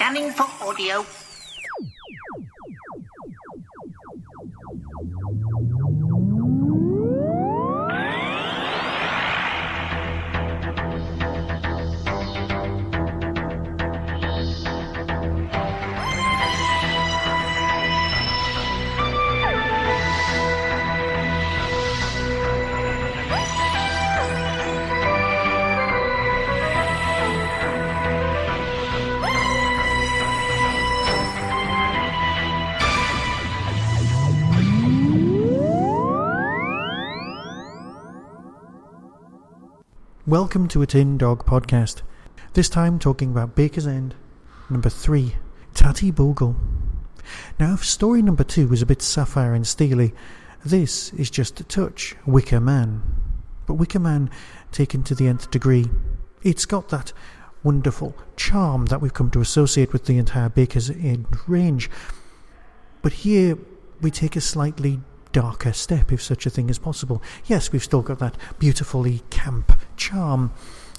Scanning for audio. Welcome to a Tin Dog podcast. This time talking about Baker's End, number 3, Tatty, Bogle. Now, if story number 2 was a bit sapphire and steely, this is just a touch Wicker Man. But Wicker Man taken to the nth degree. It's got that wonderful charm that we've come to associate with the entire Baker's End range. But here we take a slightly darker step, if such a thing is possible. Yes, we've still got that beautifully camp charm,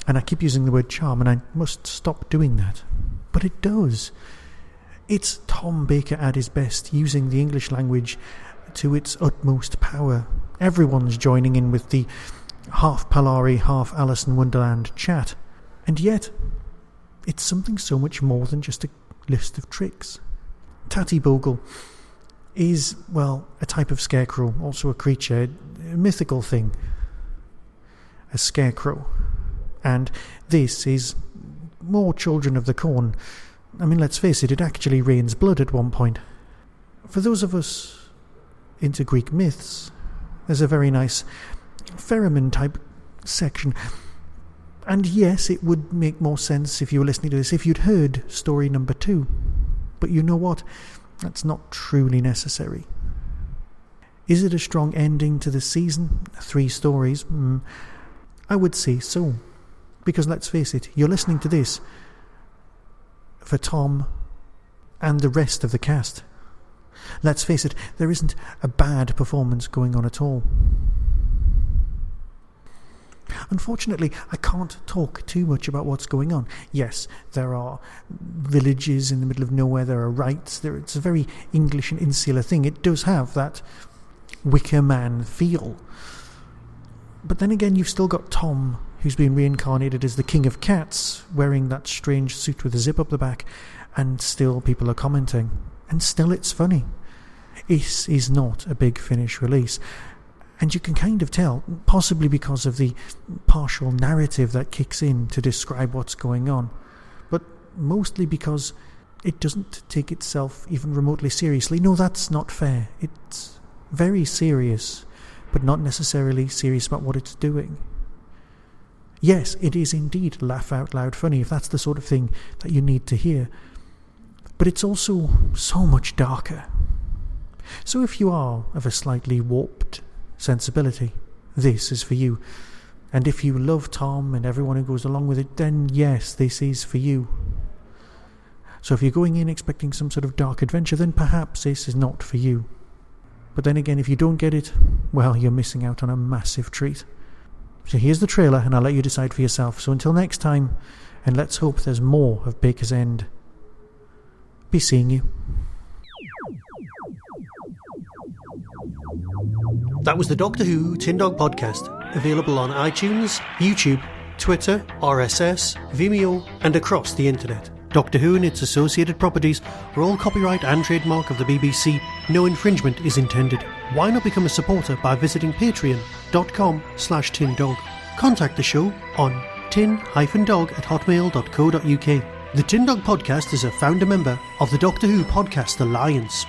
and I keep using the word charm, and I must stop doing that. But it does. It's Tom Baker at his best, using the English language to its utmost power. Everyone's joining in with the half Polari, half Alice in Wonderland chat. And yet, it's something so much more than just a list of tricks. Tatty Bogle is, well, a type of scarecrow, also a creature, a mythical thing. A scarecrow. And this is more Children of the Corn. I mean, let's face it, it actually rains blood at one point. For those of us into Greek myths, there's a very nice pheromone type section. And yes, it would make more sense if you were listening to this if you'd heard story number 2. But you know what? That's not truly necessary. Is it a strong ending to the season? 3 stories? I would say so. Because let's face it, you're listening to this for Tom and the rest of the cast. Let's face it, there isn't a bad performance going on at all. Unfortunately, I can't talk too much about what's going on. Yes, there are villages in the middle of nowhere, there are rites, it's a very English and insular thing. It does have that Wicker Man feel. But then again, you've still got Tom, who's been reincarnated as the King of Cats, wearing that strange suit with a zip up the back, and still people are commenting. And still it's funny. It is not a Big Finish release. And you can kind of tell, possibly because of the partial narrative that kicks in to describe what's going on, but mostly because it doesn't take itself even remotely seriously. No, that's not fair. It's very serious, but not necessarily serious about what it's doing. Yes, it is indeed laugh out loud funny, if that's the sort of thing that you need to hear. But it's also so much darker. So if you are of a slightly warped sensibility, this is for you. And if you love Tom and everyone who goes along with it, then yes, this is for you. So if you're going in expecting some sort of dark adventure, then perhaps this is not for you. But then again, if you don't get it, well, you're missing out on a massive treat. So here's the trailer, and I'll let you decide for yourself. So until next time, and let's hope there's more of Baker's End. Be seeing you. That was the Doctor Who Tin Dog podcast, available on iTunes, YouTube, Twitter, RSS, Vimeo, and across the internet. Doctor Who and its associated properties are all copyright and trademark of the BBC. No infringement is intended. Why not become a supporter by visiting patreon.com/tindog. Contact the show on tin-dog@hotmail.co.uk. The Tin Dog podcast is a founder member of the Doctor Who Podcast Alliance.